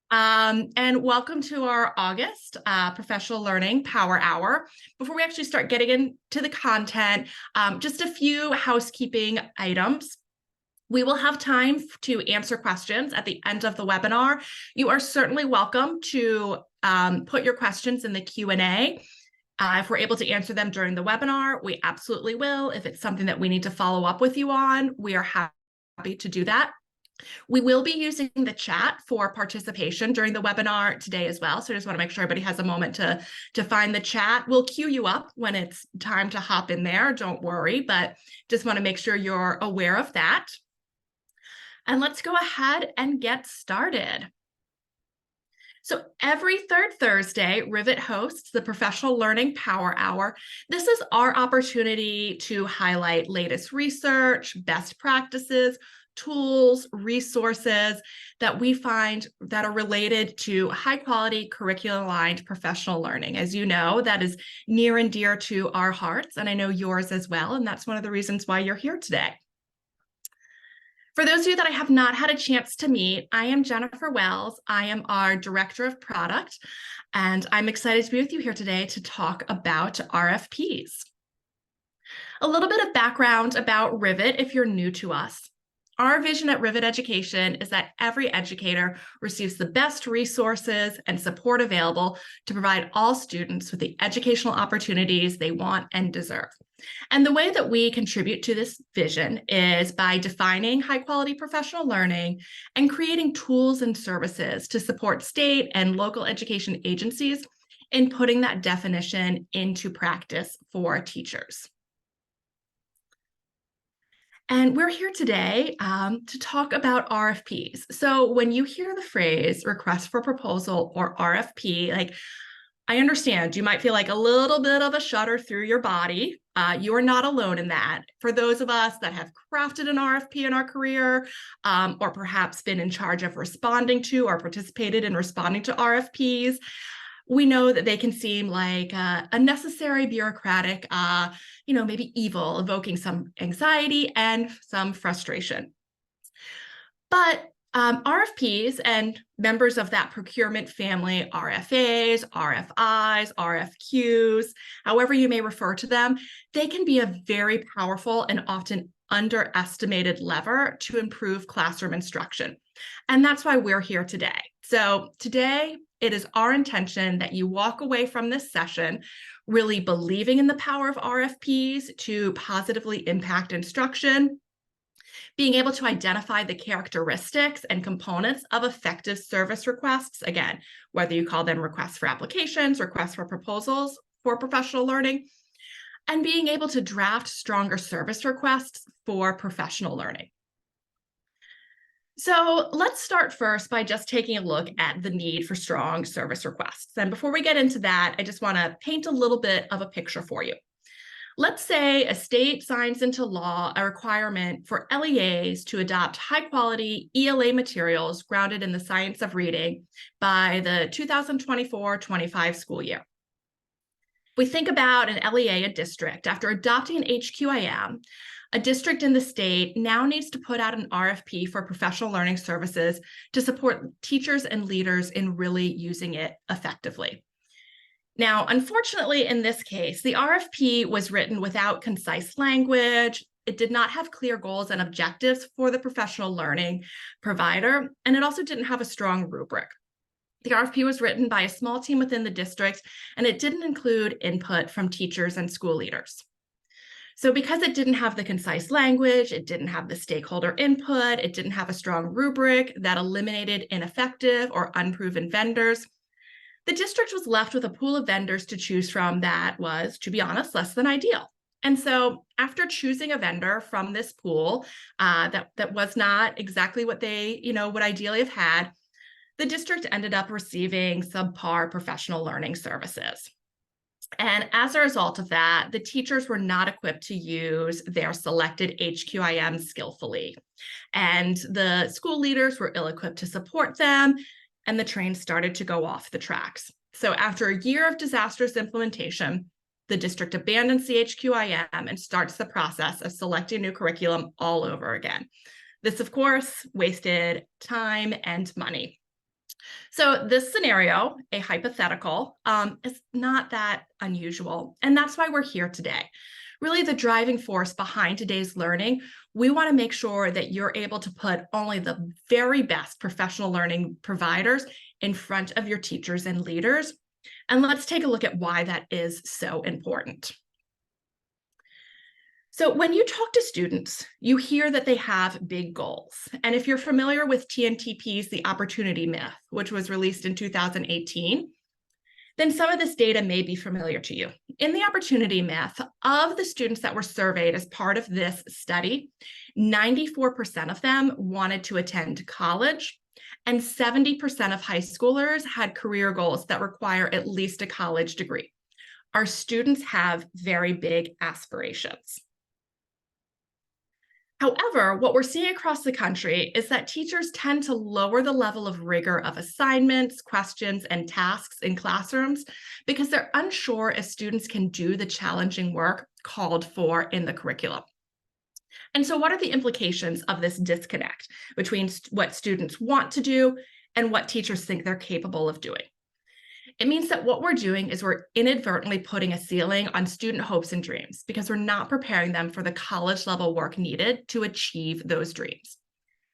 And welcome to our August Professional Learning Power Hour. Before we actually start getting into the content, just a few housekeeping items. We will have time to answer questions at the end of the webinar. You are certainly welcome to put your questions in the Q&A. If we're able to answer them during the webinar, we absolutely will. If it's something that we need to follow up with you on, we are happy to do that. We will be using the chat for participation during the webinar today as well. So I just want to make sure everybody has a moment to find the chat. We'll queue you up when it's time to hop in there. Don't worry, but just want to make sure you're aware of that. And let's go ahead and get started. So every third Thursday, Rivet hosts the Professional Learning Power Hour. This is our opportunity to highlight latest research, best practices, tools, resources that we find that are related to high quality curriculum-aligned professional learning. As you know, that is near and dear to our hearts, and I know yours as well, and that's one of the reasons why you're here today. For those of you that I have not had a chance to meet, I am Jennifer Wells. I am our Director of Product, and I'm excited to be with you here today to talk about RFPs. A little bit of background about Rivet if you're new to us. Our vision at Rivet Education is that every educator receives the best resources and support available to provide all students with the educational opportunities they want and deserve. And the way that we contribute to this vision is by defining high-quality professional learning and creating tools and services to support state and local education agencies in putting that definition into practice for teachers. And we're here today to talk about RFPs. So when you hear the phrase request for proposal or RFP, I understand you might feel like a little bit of a shudder through your body. You are not alone in that. For those of us that have crafted an RFP in our career, or perhaps been in charge of responding to or participated in responding to RFPs, we know that they can seem like a necessary bureaucratic, maybe evil, evoking some anxiety and some frustration. But RFPs and members of that procurement family, RFAs, RFIs, RFQs, however you may refer to them, they can be a very powerful and often underestimated lever to improve classroom instruction. And that's why we're here today. So today, it is our intention that you walk away from this session really believing in the power of RFPs to positively impact instruction, being able to identify the characteristics and components of effective service requests, again, whether you call them requests for applications, requests for proposals for professional learning, and being able to draft stronger service requests for professional learning. So let's start first by just taking a look at the need for strong service requests. And before we get into that, I just want to paint a little bit of a picture for you. Let's say a state signs into law a requirement for LEAs to adopt high-quality ELA materials grounded in the science of reading by the 2024-25 school year. If we think about an LEA, a district, after adopting an HQIM, a district in the state now needs to put out an RFP for professional learning services to support teachers and leaders in really using it effectively. Now, unfortunately, in this case, the RFP was written without concise language. It did not have clear goals and objectives for the professional learning provider, and it also didn't have a strong rubric. The RFP was written by a small team within the district, and it didn't include input from teachers and school leaders. So because it didn't have the concise language, it didn't have the stakeholder input, it didn't have a strong rubric that eliminated ineffective or unproven vendors, the district was left with a pool of vendors to choose from that was, to be honest, less than ideal. And so after choosing a vendor from this pool that was not exactly what they would ideally have had, the district ended up receiving subpar professional learning services. And as a result of that, the teachers were not equipped to use their selected HQIM skillfully. And the school leaders were ill-equipped to support them, and the train started to go off the tracks. So after a year of disastrous implementation, the district abandons the HQIM and starts the process of selecting new curriculum all over again. This, of course, wasted time and money. So this scenario, a hypothetical, is not that unusual. And that's why we're here today. Really the driving force behind today's learning, we want to make sure that you're able to put only the very best professional learning providers in front of your teachers and leaders. And let's take a look at why that is so important. So when you talk to students, you hear that they have big goals. And if you're familiar with TNTP's The Opportunity Myth, which was released in 2018, then some of this data may be familiar to you. In the Opportunity Myth, of the students that were surveyed as part of this study, 94% of them wanted to attend college, and 70% of high schoolers had career goals that require at least a college degree. Our students have very big aspirations. However, what we're seeing across the country is that teachers tend to lower the level of rigor of assignments, questions, and tasks in classrooms because they're unsure if students can do the challenging work called for in the curriculum. And so what are the implications of this disconnect between what students want to do and what teachers think they're capable of doing? It means that what we're doing is we're inadvertently putting a ceiling on student hopes and dreams because we're not preparing them for the college level work needed to achieve those dreams.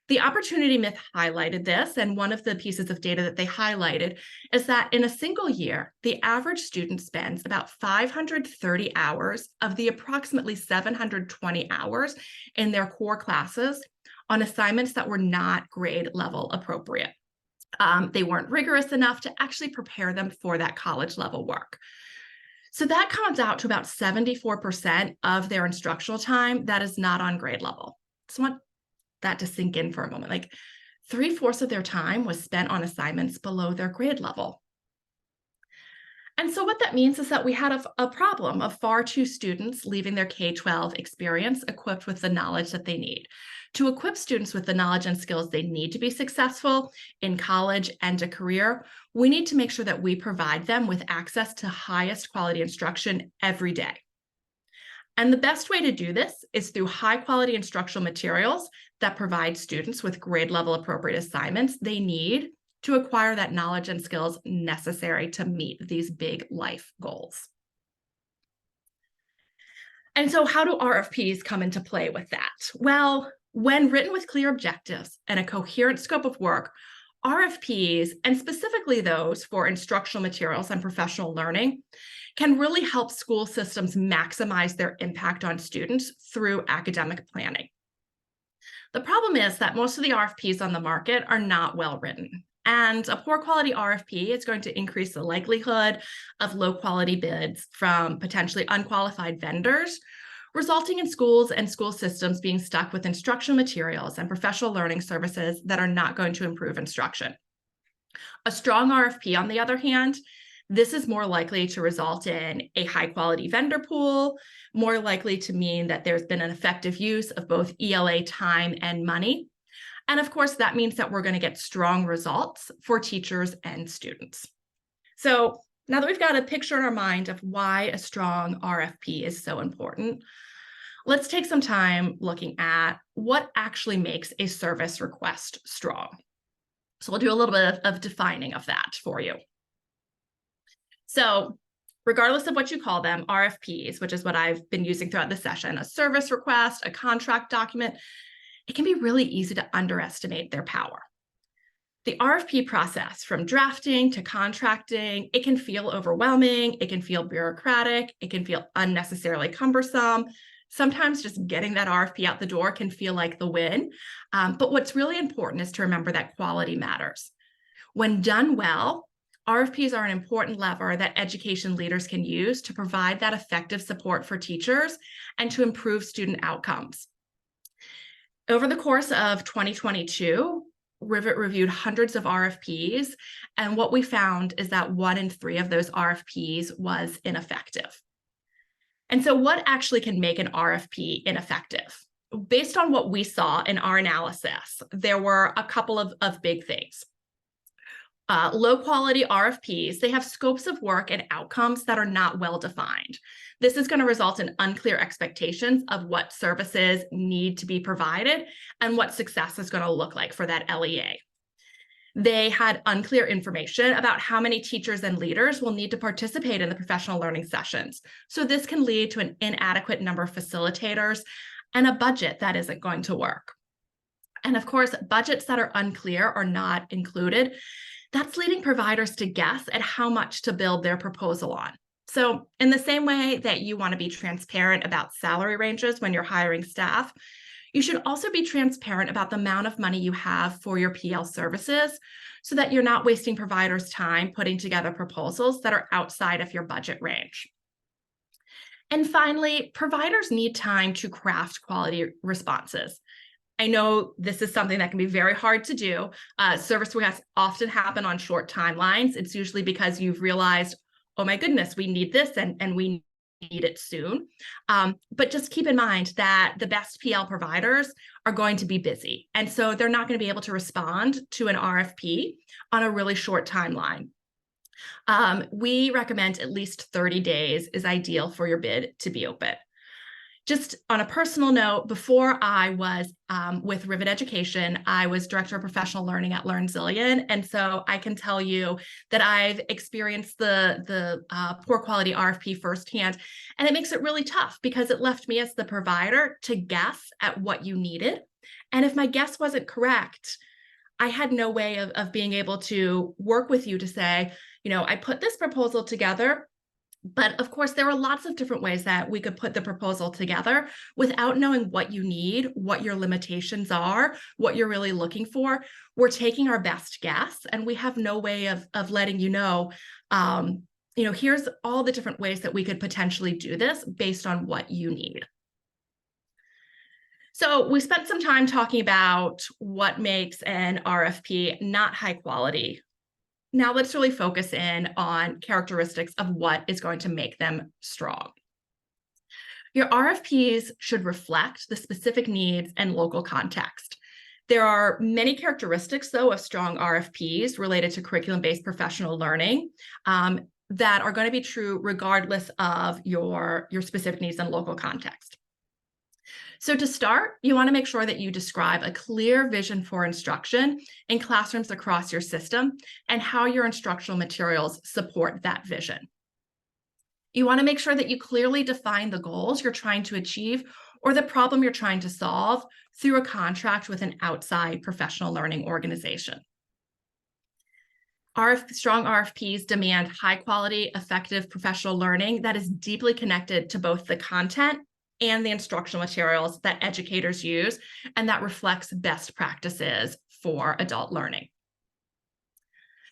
The Opportunity Myth highlighted this, and one of the pieces of data that they highlighted is that in a single year, the average student spends about 530 hours of the approximately 720 hours in their core classes on assignments that were not grade level appropriate. They weren't rigorous enough to actually prepare them for that college level work. So that comes out to about 74% of their instructional time that is not on grade level. So I want that to sink in for a moment. Like 3/4 of their time was spent on assignments below their grade level. And so what that means is that we had a problem of far too students leaving their K-12 experience equipped with the knowledge that they need. To equip students with the knowledge and skills they need to be successful in college and a career, we need to make sure that we provide them with access to highest quality instruction every day. And the best way to do this is through high quality instructional materials that provide students with grade level appropriate assignments they need to acquire that knowledge and skills necessary to meet these big life goals. And so how do RFPs come into play with that? Well, when written with clear objectives and a coherent scope of work, RFPs, and specifically those for instructional materials and professional learning, can really help school systems maximize their impact on students through academic planning. The problem is that most of the RFPs on the market are not well written. And a poor quality RFP is going to increase the likelihood of low quality bids from potentially unqualified vendors, resulting in schools and school systems being stuck with instructional materials and professional learning services that are not going to improve instruction. A strong RFP, on the other hand, this is more likely to result in a high quality vendor pool, more likely to mean that there's been an effective use of both ELA time and money. And of course, that means that we're going to get strong results for teachers and students. So now that we've got a picture in our mind of why a strong RFP is so important, let's take some time looking at what actually makes a service request strong. So we'll do a little bit of defining of that for you. So regardless of what you call them, RFPs, which is what I've been using throughout the session, a service request, a contract document, it can be really easy to underestimate their power. The RFP process, from drafting to contracting, it can feel overwhelming, it can feel bureaucratic, it can feel unnecessarily cumbersome. Sometimes just getting that RFP out the door can feel like the win. But what's really important is to remember that quality matters. When done well, RFPs are an important lever that education leaders can use to provide that effective support for teachers and to improve student outcomes. Over the course of 2022, Rivet reviewed hundreds of RFPs, and what we found is that 1 in 3 of those RFPs was ineffective. And so what actually can make an RFP ineffective? Based on what we saw in our analysis, there were a couple of big things. Low quality RFPs, they have scopes of work and outcomes that are not well defined. This is going to result in unclear expectations of what services need to be provided and what success is going to look like for that LEA. They had unclear information about how many teachers and leaders will need to participate in the professional learning sessions. So this can lead to an inadequate number of facilitators and a budget that isn't going to work. And of course, budgets that are unclear or not included, that's leading providers to guess at how much to build their proposal on. So in the same way that you want to be transparent about salary ranges when you're hiring staff, you should also be transparent about the amount of money you have for your PL services so that you're not wasting providers' time putting together proposals that are outside of your budget range. And finally, providers need time to craft quality responses. I know this is something that can be very hard to do. Service requests often happen on short timelines. It's usually because you've realized, oh my goodness, we need this and we need it soon. But just keep in mind that the best PL providers are going to be busy. And so they're not going to be able to respond to an RFP on a really short timeline. We recommend at least 30 days is ideal for your bid to be open. Just on a personal note, before I was with Rivet Education, I was Director of Professional Learning at LearnZillion. And so I can tell you that I've experienced the poor quality RFP firsthand. And it makes it really tough because it left me as the provider to guess at what you needed. And if my guess wasn't correct, I had no way of being able to work with you to say, I put this proposal together. But of course, there are lots of different ways that we could put the proposal together without knowing what you need, what your limitations are, what you're really looking for. We're taking our best guess, and we have no way of letting you know, here's all the different ways that we could potentially do this based on what you need. So we spent some time talking about what makes an RFP not high quality. Now let's really focus in on characteristics of what is going to make them strong. Your RFPs should reflect the specific needs and local context. There are many characteristics, though, of strong RFPs related to curriculum-based professional learning that are going to be true regardless of your specific needs and local context. So to start, you want to make sure that you describe a clear vision for instruction in classrooms across your system and how your instructional materials support that vision. You want to make sure that you clearly define the goals you're trying to achieve or the problem you're trying to solve through a contract with an outside professional learning organization. Strong RFPs demand high quality, effective professional learning that is deeply connected to both the content and the instructional materials that educators use, and that reflects best practices for adult learning.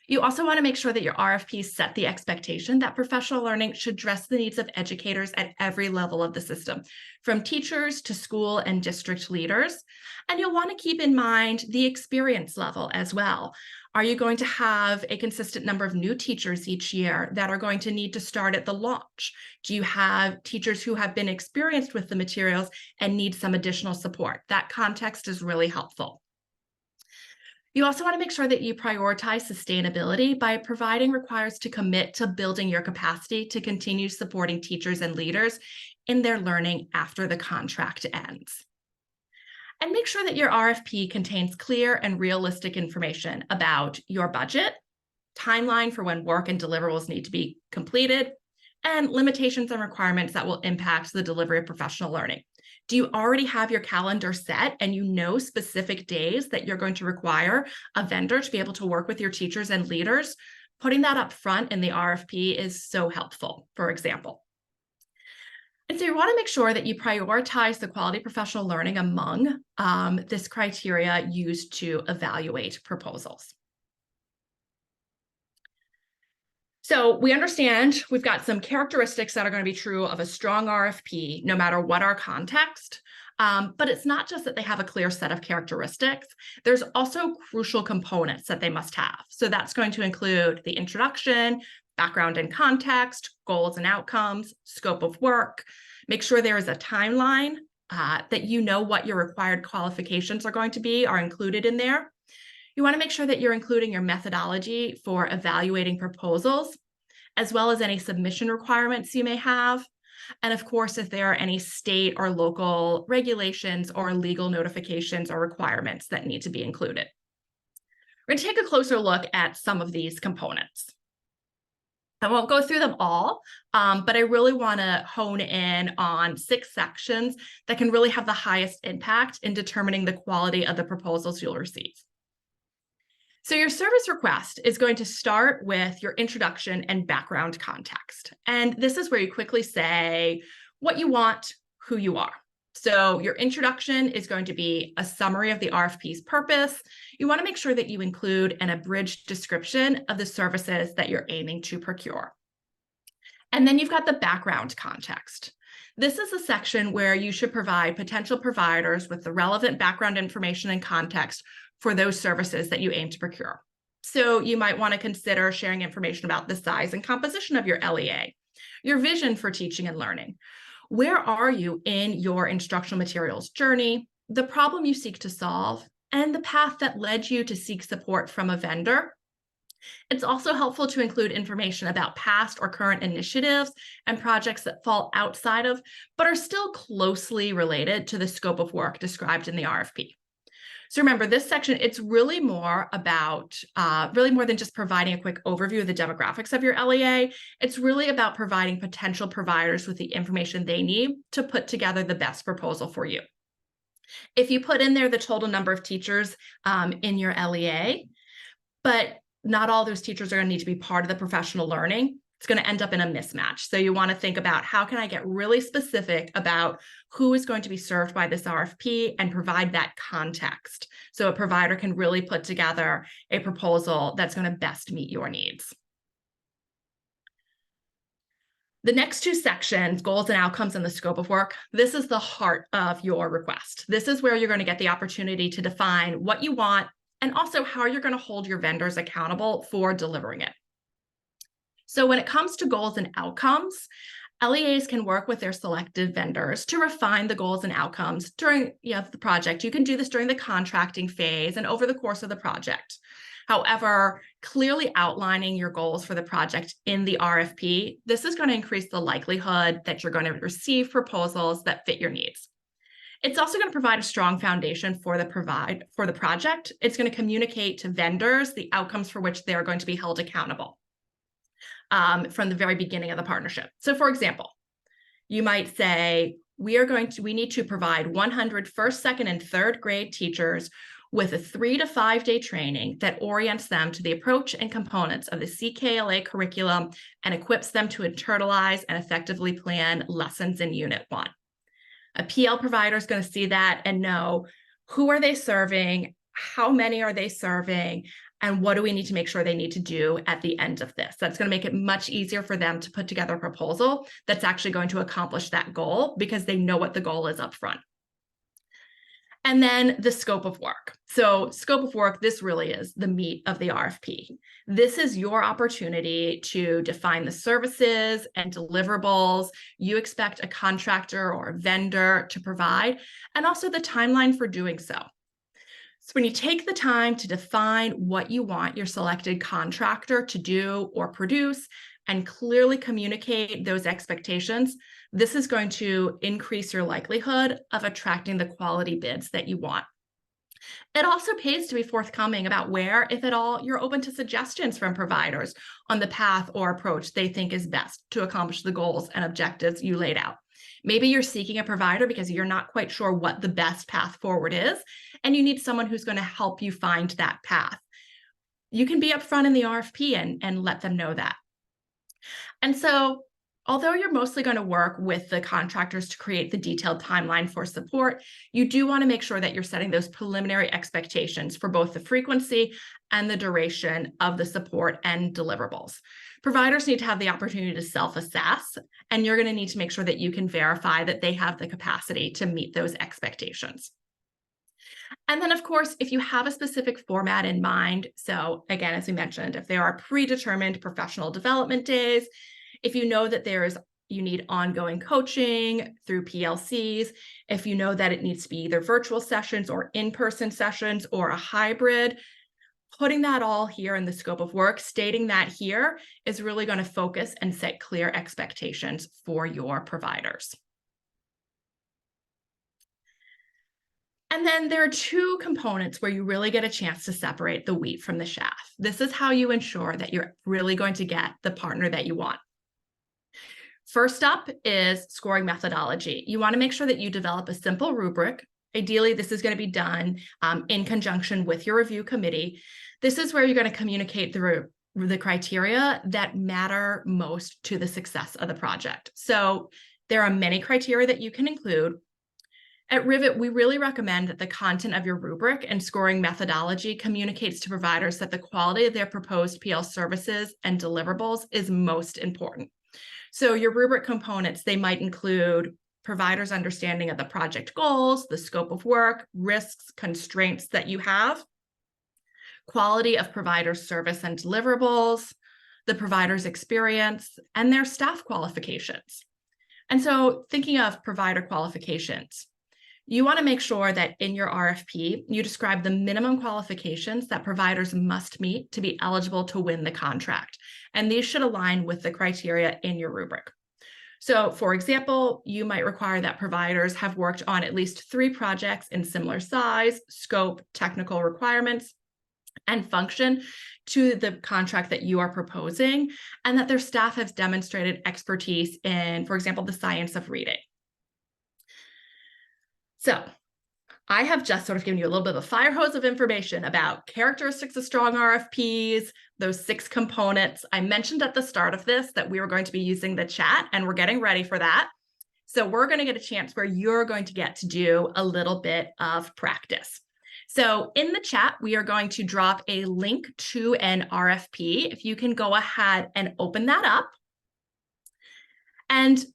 You also want to make sure that your RFPs set the expectation that professional learning should address the needs of educators at every level of the system, from teachers to school and district leaders. And you'll want to keep in mind the experience level as well. Are you going to have a consistent number of new teachers each year that are going to need to start at the launch? Do you have teachers who have been experienced with the materials and need some additional support? That context is really helpful. You also want to make sure that you prioritize sustainability by providing requires to commit to building your capacity to continue supporting teachers and leaders in their learning after the contract ends. And make sure that your RFP contains clear and realistic information about your budget, timeline for when work and deliverables need to be completed, and limitations and requirements that will impact the delivery of professional learning. Do you already have your calendar set and you know specific days that you're going to require a vendor to be able to work with your teachers and leaders? Putting that up front in the RFP is so helpful, for example. And so you want to make sure that you prioritize the quality professional learning among this criteria used to evaluate proposals. So we understand we've got some characteristics that are going to be true of a strong RFP, no matter what our context. But it's not just that they have a clear set of characteristics. There's also crucial components that they must have. So that's going to include the introduction, background and context, goals and outcomes, scope of work. Make sure there is a timeline that you know what your required qualifications are going to be are included in there. You want to make sure that you're including your methodology for evaluating proposals, as well as any submission requirements you may have. And of course, if there are any state or local regulations or legal notifications or requirements that need to be included. We're going to take a closer look at some of these components. I won't go through them all, but I really want to hone in on 6 sections that can really have the highest impact in determining the quality of the proposals you'll receive. So your service request is going to start with your introduction and background context. And this is where you quickly say what you want, who you are. So your introduction is going to be a summary of the RFP's purpose. You want to make sure that you include an abridged description of the services that you're aiming to procure. And then you've got the background context. This is a section where you should provide potential providers with the relevant background information and context for those services that you aim to procure. So you might want to consider sharing information about the size and composition of your LEA, your vision for teaching and learning. Where are you in your instructional materials journey, the problem you seek to solve, and the path that led you to seek support from a vendor? It's also helpful to include information about past or current initiatives and projects that fall outside of, but are still closely related to the scope of work described in the RFP. So remember, this section, it's really more about, really more than just providing a quick overview of the demographics of your LEA. It's really about providing potential providers with the information they need to put together the best proposal for you. If you put in there the total number of teachers in your LEA, but not all those teachers are going to need to be part of the professional learning, it's going to end up in a mismatch. So you want to think about, how can I get really specific about who is going to be served by this RFP and provide that context so a provider can really put together a proposal that's going to best meet your needs. The next 2 sections, goals and outcomes and the scope of work, this is the heart of your request. This is where you're going to get the opportunity to define what you want and also how you're going to hold your vendors accountable for delivering it. So when it comes to goals and outcomes, LEAs can work with their selected vendors to refine the goals and outcomes during the project. You can do this during the contracting phase and over the course of the project. However, clearly outlining your goals for the project in the RFP, this is going to increase the likelihood that you're going to receive proposals that fit your needs. It's also going to provide a strong foundation for the project. It's going to communicate to vendors the outcomes for which they're going to be held accountable from the very beginning of the partnership. So for example, you might say, we need to provide 100 first, second, and third grade teachers with a 3 to 5 day training that orients them to the approach and components of the CKLA curriculum and equips them to internalize and effectively plan lessons in Unit 1. A PL provider is going to see that and know, who are they serving, how many are they serving, and what do we need to make sure they need to do at the end of this. That's going to make it much easier for them to put together a proposal that's actually going to accomplish that goal because they know what the goal is up front. And then the scope of work. So scope of work, this really is the meat of the RFP. This is your opportunity to define the services and deliverables you expect a contractor or a vendor to provide, and also the timeline for doing so. So when you take the time to define what you want your selected contractor to do or produce and clearly communicate those expectations, this is going to increase your likelihood of attracting the quality bids that you want. It also pays to be forthcoming about where, if at all, you're open to suggestions from providers on the path or approach they think is best to accomplish the goals and objectives you laid out. Maybe you're seeking a provider because you're not quite sure what the best path forward is, and you need someone who's going to help you find that path. You can be upfront in the RFP and let them know that. And so, although you're mostly going to work with the contractors to create the detailed timeline for support, you do want to make sure that you're setting those preliminary expectations for both the frequency and the duration of the support and deliverables. Providers need to have the opportunity to self-assess, and you're going to need to make sure that you can verify that they have the capacity to meet those expectations. And then, of course, if you have a specific format in mind, so again, as we mentioned, if there are predetermined professional development days, if you know that you need ongoing coaching through PLCs, if you know that it needs to be either virtual sessions or in-person sessions or a hybrid, putting that all here in the scope of work, stating that here is really going to focus and set clear expectations for your providers. And then there are two components where you really get a chance to separate the wheat from the chaff. This is how you ensure that you're really going to get the partner that you want. First up is scoring methodology. You want to make sure that you develop a simple rubric. Ideally, this is going to be done in conjunction with your review committee. This is where you're going to communicate the criteria that matter most to the success of the project. So there are many criteria that you can include. At Rivet, we really recommend that the content of your rubric and scoring methodology communicates to providers that the quality of their proposed PL services and deliverables is most important. So your rubric components, they might include providers' understanding of the project goals, the scope of work, risks, constraints that you have, quality of provider service and deliverables, the provider's experience, and their staff qualifications. And so thinking of provider qualifications, you want to make sure that in your RFP, you describe the minimum qualifications that providers must meet to be eligible to win the contract. And these should align with the criteria in your rubric. So, for example, you might require that providers have worked on at least 3 projects in similar size, scope, technical requirements, and function to the contract that you are proposing, and that their staff has demonstrated expertise in, for example, the science of reading. So I have just sort of given you a little bit of a fire hose of information about characteristics of strong RFPs, those 6 components. I mentioned at the start of this that we were going to be using the chat, and we're getting ready for that. So we're going to get a chance where you're going to get to do a little bit of practice. So in the chat, we are going to drop a link to an RFP. If you can go ahead and open that up. And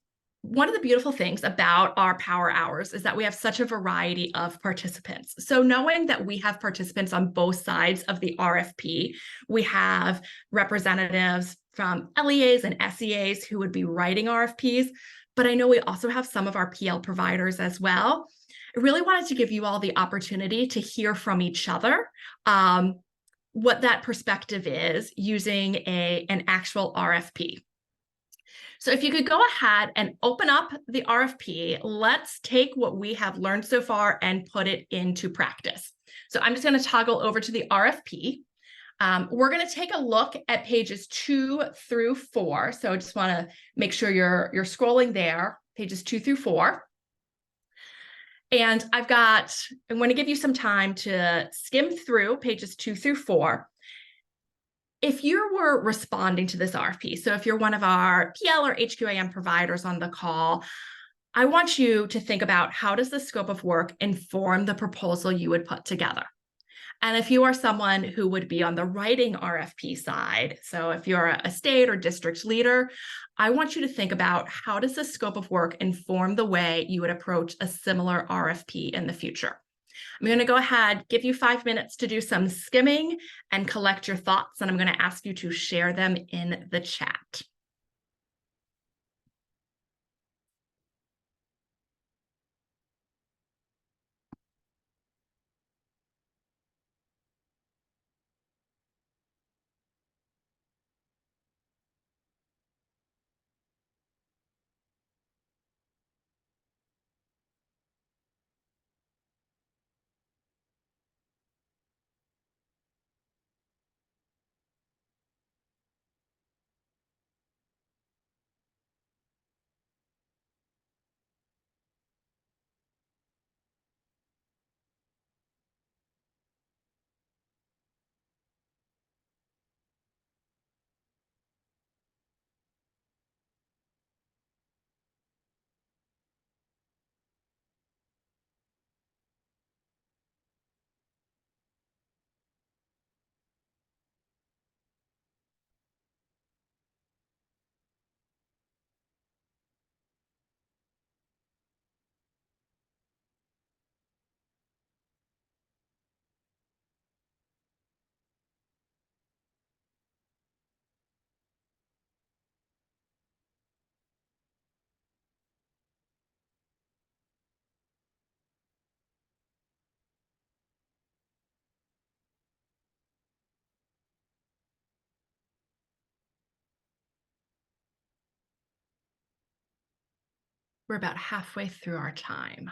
one of the beautiful things about our power hours is that we have such a variety of participants. So knowing that we have participants on both sides of the RFP, we have representatives from LEAs and SEAs who would be writing RFPs, but I know we also have some of our PL providers as well. I really wanted to give you all the opportunity to hear from each other what that perspective is using an actual RFP. So if you could go ahead and open up the RFP, let's take what we have learned so far and put it into practice. So I'm just going to toggle over to the RFP. We're going to take a look at pages 2 through 4. So I just want to make sure you're scrolling there, pages 2 through 4. And I'm going to give you some time to skim through pages 2 through 4. If you were responding to this RFP, so if you're one of our PL or HQAM providers on the call, I want you to think about how does the scope of work inform the proposal you would put together? And if you are someone who would be on the writing RFP side, so if you're a state or district leader, I want you to think about how does the scope of work inform the way you would approach a similar RFP in the future? I'm going to go ahead, give you 5 minutes to do some skimming and collect your thoughts, and I'm going to ask you to share them in the chat. We're about halfway through our time.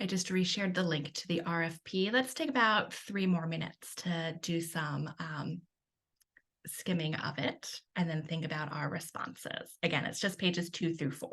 I just reshared the link to the RFP. Let's take about 3 more minutes to do some skimming of it and then think about our responses. Again, it's just pages 2 through 4.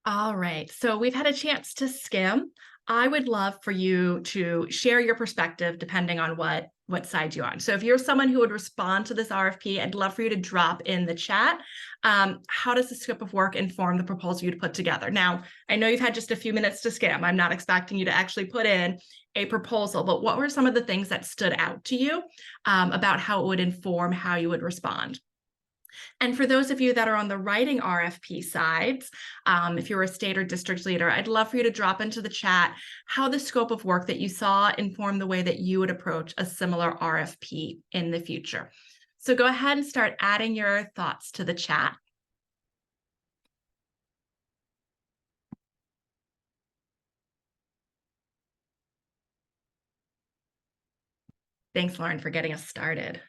All right. So we've had a chance to skim. I would love for you to share your perspective depending on what side you're on. So if you're someone who would respond to this RFP, I'd love for you to drop in the chat. How does the scope of work inform the proposal you'd put together? Now, I know you've had just a few minutes to skim. I'm not expecting you to actually put in a proposal, but what were some of the things that stood out to you about how it would inform how you would respond? And for those of you that are on the writing RFP sides, if you're a state or district leader, I'd love for you to drop into the chat how the scope of work that you saw informed the way that you would approach a similar RFP in the future. So go ahead and start adding your thoughts to the chat. Thanks, Lauren, for getting us started.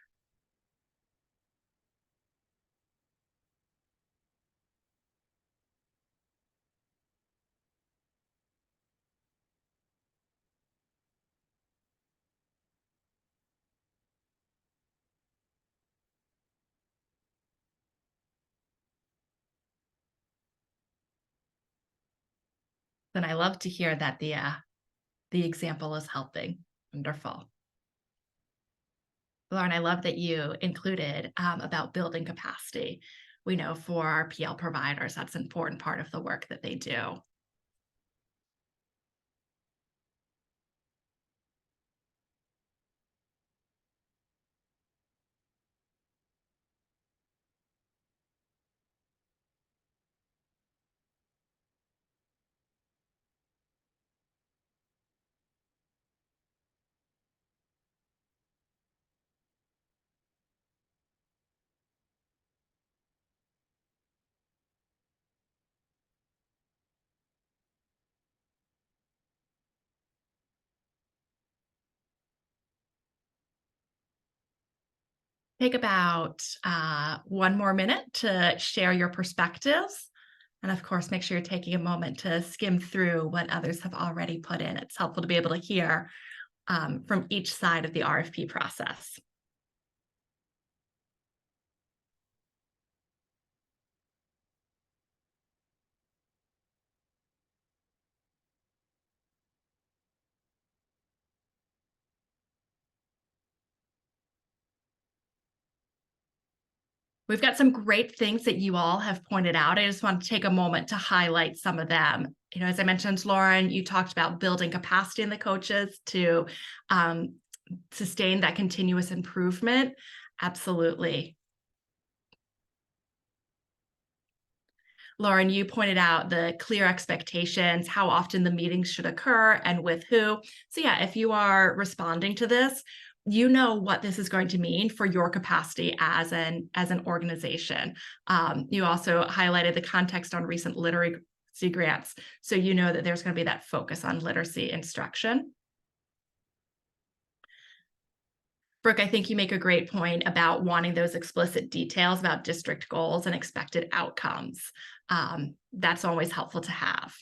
And I love to hear that the example is helping. Wonderful. Lauren, I love that you included about building capacity. We know for our PL providers, that's an important part of the work that they do. Take about 1 more minute to share your perspectives. And of course, make sure you're taking a moment to skim through what others have already put in. It's helpful to be able to hear from each side of the RFP process. We've got some great things that you all have pointed out. I just want to take a moment to highlight some of them. As I mentioned, Lauren, you talked about building capacity in the coaches to um, sustain that continuous improvement. Absolutely. Lauren, you pointed out the clear expectations, how often the meetings should occur and with who. So yeah, if you are responding to this, you know what this is going to mean for your capacity as an organization. You also highlighted the context on recent literacy grants, so you know that there's going to be that focus on literacy instruction. Brooke, I think you make a great point about wanting those explicit details about district goals and expected outcomes. That's always helpful to have.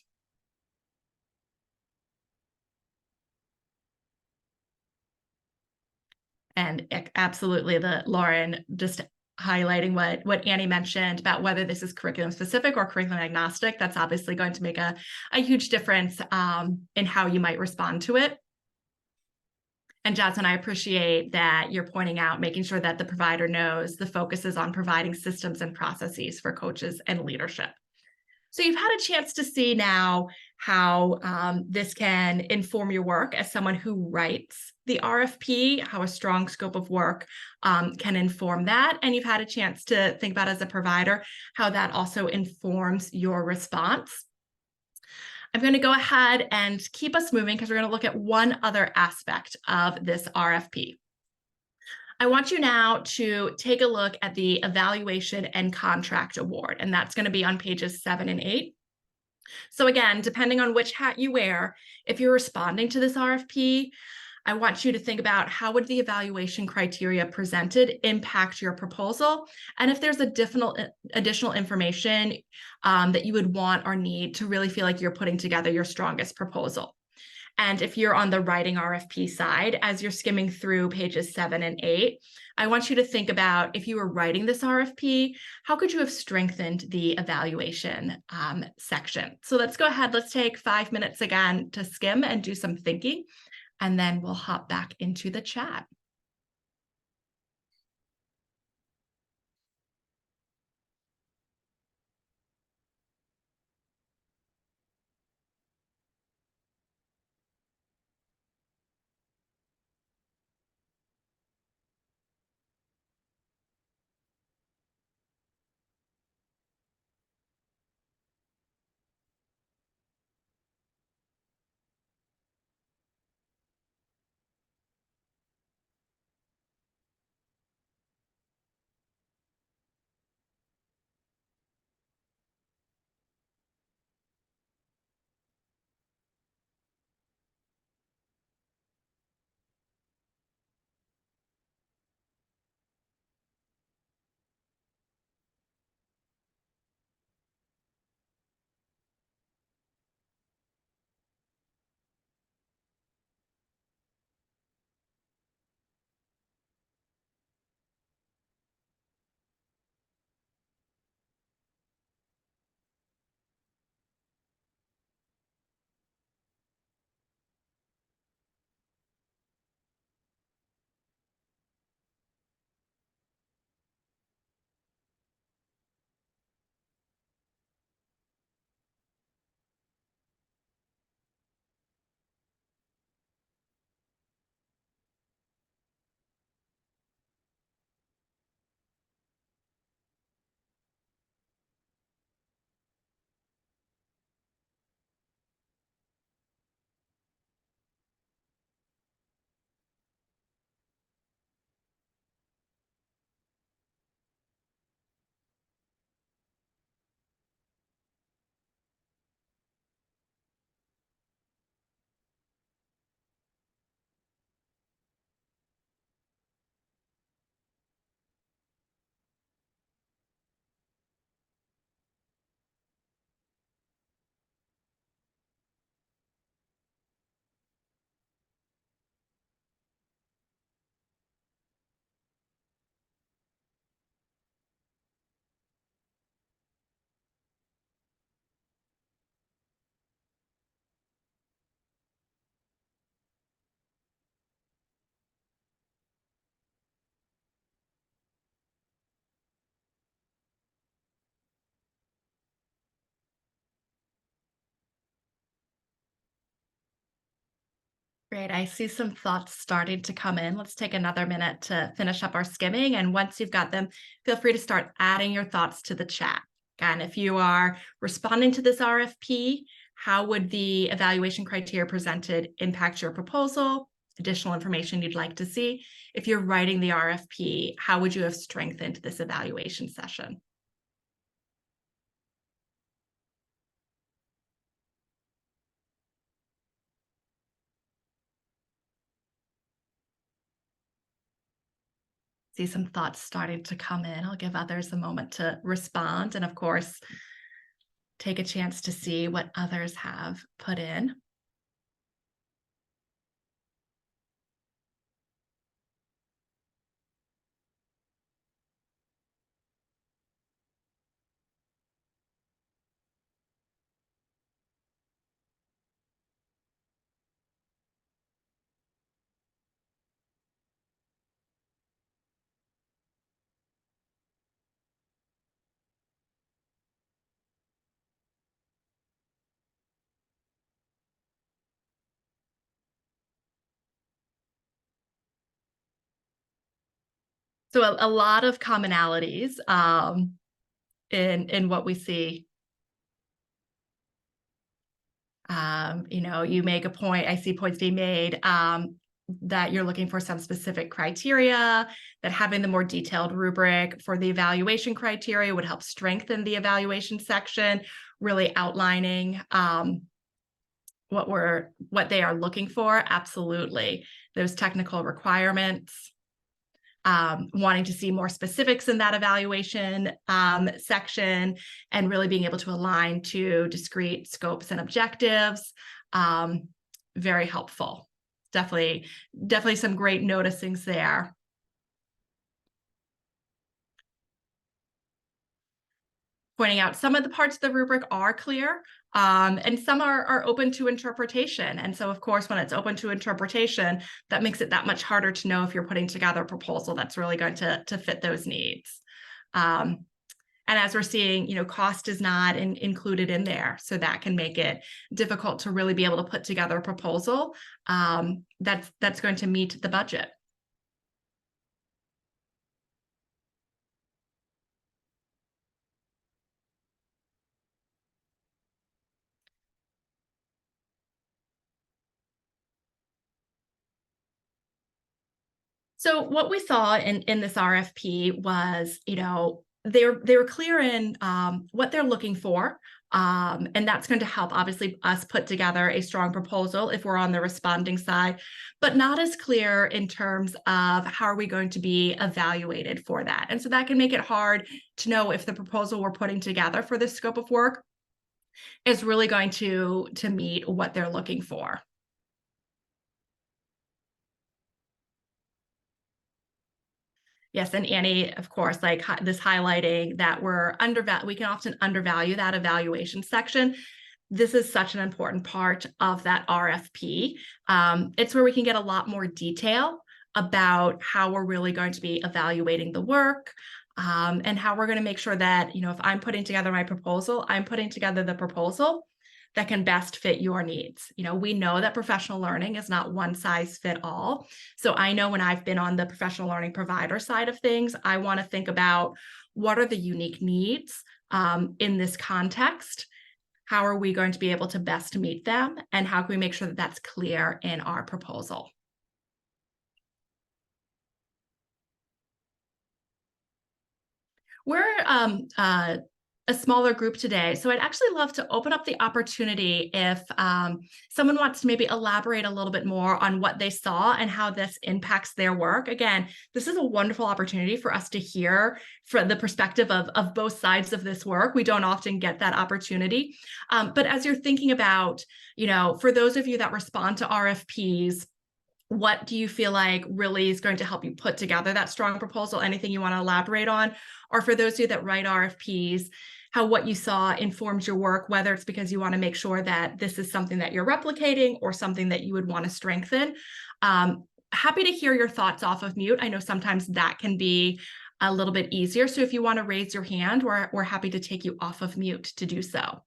And absolutely, Lauren just highlighting what Annie mentioned about whether this is curriculum specific or curriculum agnostic. That's obviously going to make a huge difference in how you might respond to it. And Jasmine, I appreciate that you're pointing out, making sure that the provider knows the focus is on providing systems and processes for coaches and leadership. So you've had a chance to see now how this can inform your work as someone who writes the RFP, how a strong scope of work can inform that. And you've had a chance to think about as a provider, how that also informs your response. I'm going to go ahead and keep us moving because we're going to look at one other aspect of this RFP. I want you now to take a look at the evaluation and contract award, and that's going to be on pages 7 and 8. So again, depending on which hat you wear, if you're responding to this RFP, I want you to think about how would the evaluation criteria presented impact your proposal, and if there's additional information that you would want or need to really feel like you're putting together your strongest proposal. And if you're on the writing RFP side, as you're skimming through pages 7 and 8, I want you to think about, if you were writing this RFP, how could you have strengthened the evaluation section? So let's go ahead. Let's take 5 minutes again to skim and do some thinking, and then we'll hop back into the chat. Great. I see some thoughts starting to come in. Let's take another minute to finish up our skimming. And once you've got them, feel free to start adding your thoughts to the chat. Again, if you are responding to this RFP, how would the evaluation criteria presented impact your proposal? Additional information you'd like to see. If you're writing the RFP, how would you have strengthened this evaluation session? See some thoughts starting to come in. I'll give others a moment to respond. And of course, take a chance to see what others have put in. So a lot of commonalities in what we see. You make a point, I see points being made that you're looking for some specific criteria, that having the more detailed rubric for the evaluation criteria would help strengthen the evaluation section, really outlining what they are looking for. Absolutely. Those technical requirements. Wanting to see more specifics in that evaluation section, and really being able to align to discrete scopes and objectives. Very helpful. Definitely some great noticings there. Pointing out some of the parts of the rubric are clear, and some are open to interpretation. And so, of course, when it's open to interpretation, that makes it that much harder to know if you're putting together a proposal that's really going to fit those needs. And as we're seeing, cost is not included in there. So that can make it difficult to really be able to put together a proposal that's going to meet the budget. So what we saw in this RFP was, they were clear in what they're looking for. And that's going to help, obviously, us put together a strong proposal if we're on the responding side, but not as clear in terms of how are we going to be evaluated for that. And so that can make it hard to know if the proposal we're putting together for this scope of work is really going to meet what they're looking for. Yes, and Annie, of course, like this highlighting that we can often undervalue that evaluation section. This is such an important part of that RFP. It's where we can get a lot more detail about how we're really going to be evaluating the work, and how we're going to make sure that, if I'm putting together my proposal, I'm putting together the proposal that can best fit your needs. We know that professional learning is not one size fit all. So I know when I've been on the professional learning provider side of things, I want to think about what are the unique needs in this context. How are we going to be able to best meet them? And how can we make sure that that's clear in our proposal? We're a smaller group today, so I'd actually love to open up the opportunity if someone wants to maybe elaborate a little bit more on what they saw and how this impacts their work. Again, this is a wonderful opportunity for us to hear from the perspective of both sides of this work. We don't often get that opportunity. But as you're thinking about, for those of you that respond to RFPs, what do you feel like really is going to help you put together that strong proposal? Anything you want to elaborate on? Or for those of you that write RFPs, how what you saw informs your work, whether it's because you want to make sure that this is something that you're replicating or something that you would want to strengthen. Happy to hear your thoughts off of mute. I know sometimes that can be a little bit easier. So if you want to raise your hand, we're happy to take you off of mute to do so.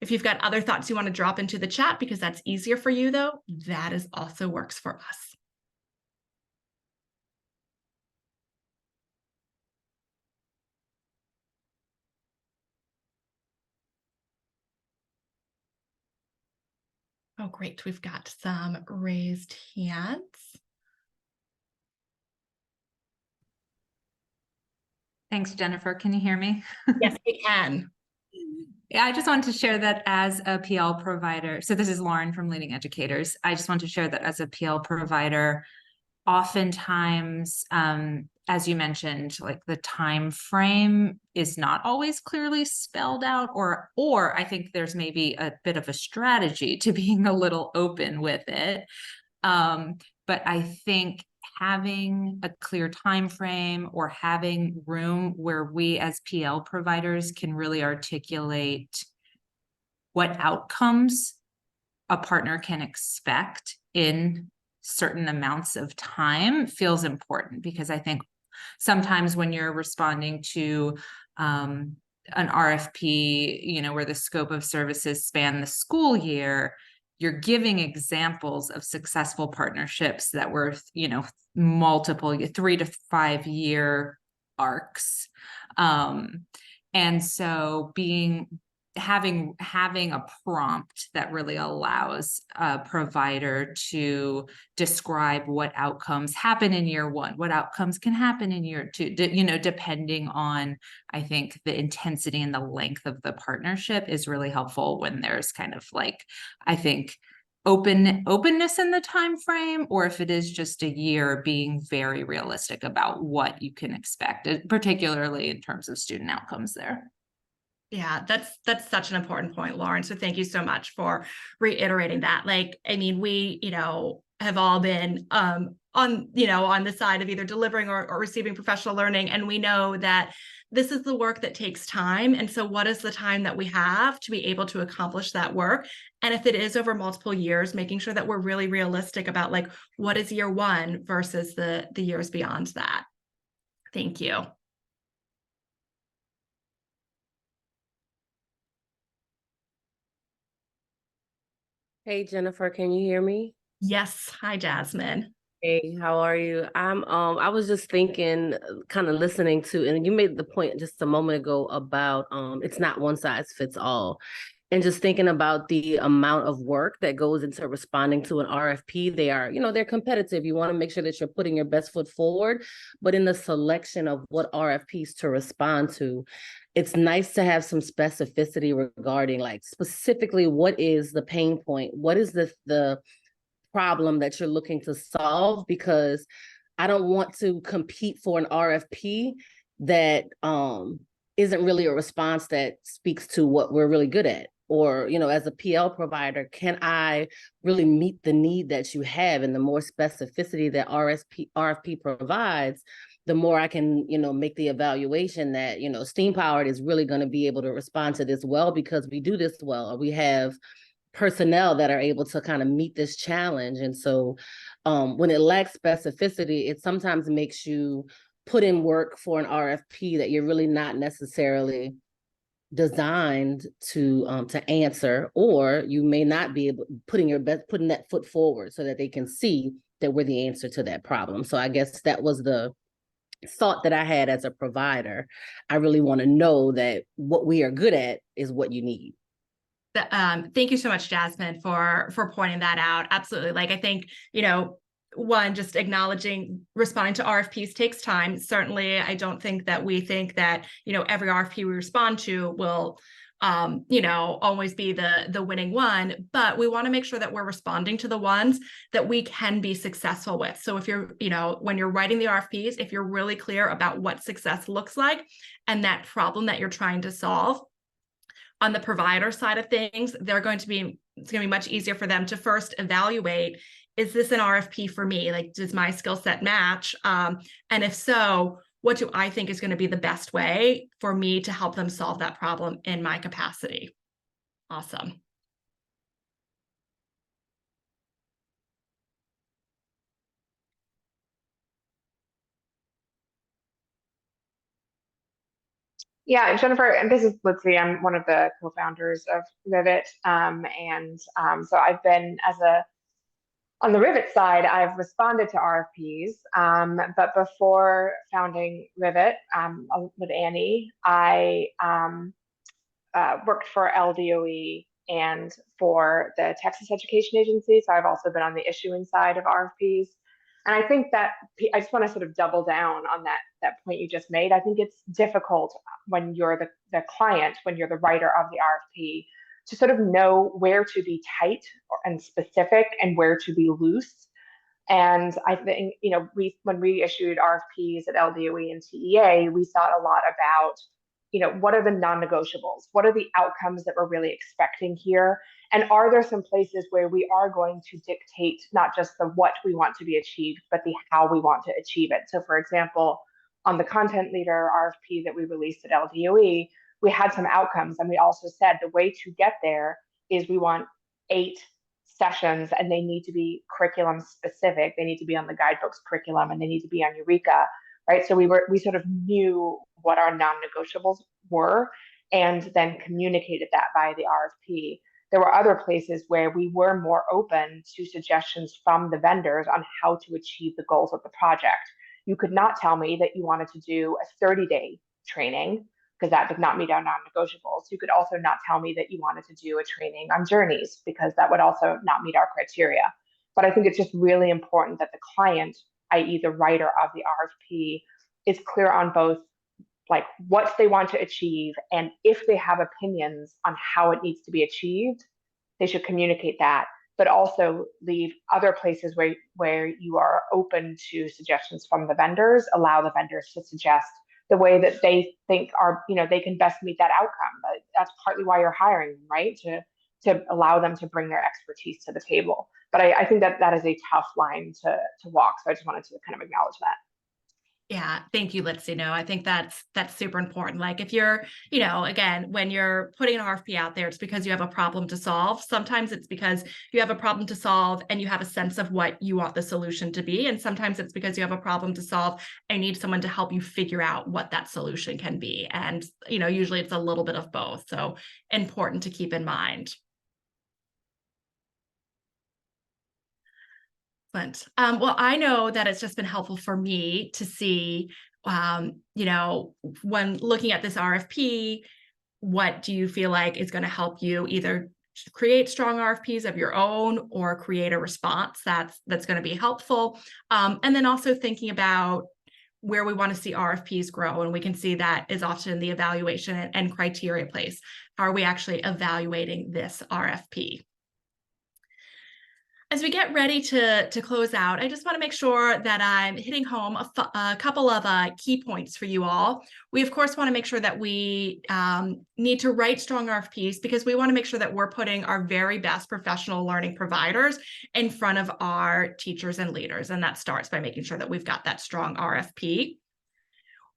If you've got other thoughts you want to drop into the chat because that's easier for you, though, that is also works for us. Oh, great. We've got some raised hands. Thanks, Jennifer. Can you hear me? Yes, we can. Yeah, I just wanted to share that as a PL provider. So this is Lauren from Leading Educators. I just want to share that as a PL provider, oftentimes, as you mentioned, like the time frame is not always clearly spelled out, or I think there's maybe a bit of a strategy to being a little open with it. But I think having a clear time frame or having room where we as PL providers can really articulate what outcomes a partner can expect in certain amounts of time feels important, because I think sometimes when you're responding to an RFP, where the scope of services span the school year, you're giving examples of successful partnerships that were, multiple 3 to 5 year arcs. And so having a prompt that really allows a provider to describe what outcomes happen in year 1, what outcomes can happen in year 2, depending on, I think, the intensity and the length of the partnership is really helpful when there's kind of like, I think, openness in the time frame, or if it is just a year, being very realistic about what you can expect, particularly in terms of student outcomes there. Yeah, that's such an important point, Lauren. So thank you so much for reiterating that. Like, I mean, we, have all been on the side of either delivering or receiving professional learning. And we know that this is the work that takes time. And so what is the time that we have to be able to accomplish that work? And if it is over multiple years, making sure that we're really realistic about like what is year 1 versus the years beyond that. Thank you. Hey Jennifer, can you hear me? Yes. Hi, Jasmine. Hey, how are you? I was just thinking, kind of listening to, and you made the point just a moment ago about it's not one size fits all. And just thinking about the amount of work that goes into responding to an RFP. They're competitive. You want to make sure that you're putting your best foot forward, but in the selection of what RFPs to respond to, it's nice to have some specificity regarding like specifically what is the pain point, what is the problem that you're looking to solve, because I don't want to compete for an RFP that isn't really a response that speaks to what we're really good at. Or, as a PL provider, can I really meet the need that you have? And the more specificity that RFP provides, the more I can, make the evaluation that, Steam Powered is really going to be able to respond to this well because we do this well, or we have personnel that are able to kind of meet this challenge. And so when it lacks specificity, it sometimes makes you put in work for an RFP that you're really not necessarily designed to answer, or you may not be able putting that foot forward so that they can see that we're the answer to that problem. So I guess that was the thought that I had as a provider. I really want to know that what we are good at is what you need. Thank you so much, Jasmine, for pointing that out. Absolutely. Like, I think, one, just acknowledging responding to RFPs takes time. Certainly, I don't think that we think that, every RFP we respond to will, always be the winning one, but we want to make sure that we're responding to the ones that we can be successful with. So if you're, when you're writing the RFPs, if you're really clear about what success looks like and that problem that you're trying to solve, on the provider side of things, it's going to be much easier for them to first evaluate, is this an RFP for me? Like, does my skill set match? And if so, what do I think is going to be the best way for me to help them solve that problem in my capacity? Awesome. Yeah, Jennifer, and this is Lizzie. I'm one of the co-founders of Rivet. So I've been on the Rivet side, I've responded to RFPs. But before founding Rivet with Annie, I worked for LDOE and for the Texas Education Agency. So I've also been on the issuing side of RFPs. And I think that I just want to sort of double down on that point you just made. I think it's difficult when you're the client, when you're the writer of the RFP, to sort of know where to be tight and specific and where to be loose. And I think, when we issued RFPs at LDOE and TEA, we thought a lot about, what are the non-negotiables? What are the outcomes that we're really expecting here? And are there some places where we are going to dictate not just the what we want to be achieved, but the how we want to achieve it? So for example, on the content leader RFP that we released at LDOE, we had some outcomes, and we also said the way to get there is we want 8 sessions, and they need to be curriculum specific. They need to be on the guidebooks curriculum, and they need to be on Eureka, right? So we sort of knew what our non-negotiables were, and then communicated that via the RFP. There were other places where we were more open to suggestions from the vendors on how to achieve the goals of the project. You could not tell me that you wanted to do a 30-day training, because that did not meet our non-negotiables. You could also not tell me that you wanted to do a training on journeys, because that would also not meet our criteria. But I think it's just really important that the client, i.e. the writer of the RFP, is clear on both like what they want to achieve, and if they have opinions on how it needs to be achieved, they should communicate that, but also leave other places where you are open to suggestions from the vendors. Allow the vendors to suggest the way that they think they can best meet that outcome. That's partly why you're hiring them, right? To allow them to bring their expertise to the table. But I think that is a tough line to walk. So I just wanted to kind of acknowledge that. Yeah, thank you, Litzy. No, I think that's super important. Like if you're, again, when you're putting an RFP out there, it's because you have a problem to solve. Sometimes it's because you have a problem to solve and you have a sense of what you want the solution to be. And sometimes it's because you have a problem to solve and need someone to help you figure out what that solution can be. And, usually it's a little bit of both. So important to keep in mind. Well, I know that it's just been helpful for me to see, when looking at this RFP, what do you feel like is going to help you either create strong RFPs of your own or create a response that's going to be helpful. And then also thinking about where we want to see RFPs grow. And we can see that is often in the evaluation and criteria place. How are we actually evaluating this RFP? As we get ready to close out, I just want to make sure that I'm hitting home a couple of key points for you all. We, of course, want to make sure that we need to write strong RFPs because we want to make sure that we're putting our very best professional learning providers in front of our teachers and leaders. And that starts by making sure that we've got that strong RFP.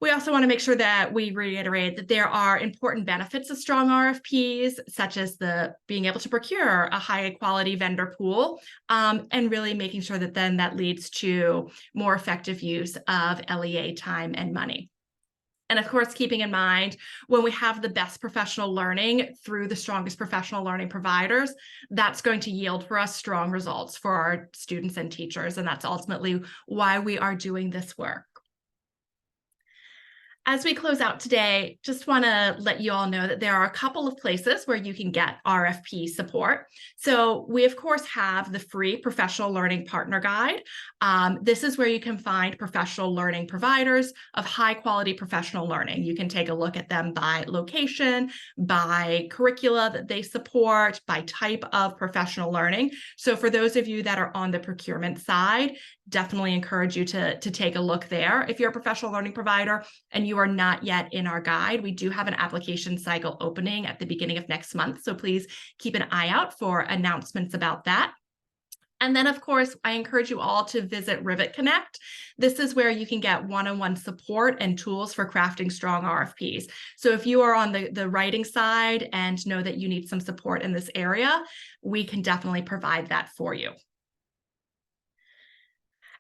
We also want to make sure that we reiterate that there are important benefits of strong RFPs, such as the being able to procure a high quality vendor pool, and really making sure that then that leads to more effective use of LEA time and money. And of course, keeping in mind, when we have the best professional learning through the strongest professional learning providers, that's going to yield for us strong results for our students and teachers. And that's ultimately why we are doing this work. As we close out today, just want to let you all know that there are a couple of places where you can get RFP support. So we, of course, have the free Professional Learning Partner Guide. This is where you can find professional learning providers of high quality professional learning. You can take a look at them by location, by curricula that they support, by type of professional learning. So for those of you that are on the procurement side, definitely encourage you to take a look there. If you're a professional learning provider and you are not yet in our guide, we do have an application cycle opening at the beginning of next month. So please keep an eye out for announcements about that. And then, of course, I encourage you all to visit Rivet Connect. This is where you can get one-on-one support and tools for crafting strong RFPs. So if you are on the writing side and know that you need some support in this area, we can definitely provide that for you.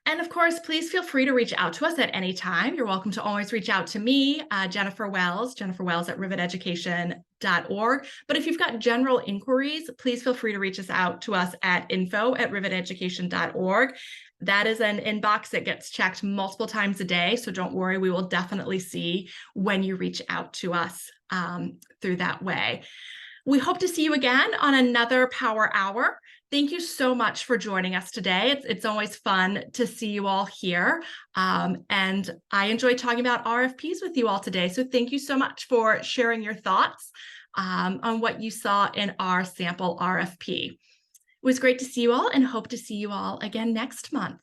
And of course, please feel free to reach out to us at any time. You're welcome to always reach out to me, Jennifer Wells at riveteducation.org. But if you've got general inquiries, please feel free to reach us out to us at info@riveteducation.org. That is an inbox that gets checked multiple times a day. So don't worry, we will definitely see when you reach out to us through that way. We hope to see you again on another Power Hour. Thank you so much for joining us today. It's always fun to see you all here. And I enjoyed talking about RFPs with you all today. So thank you so much for sharing your thoughts on what you saw in our sample RFP. It was great to see you all and hope to see you all again next month.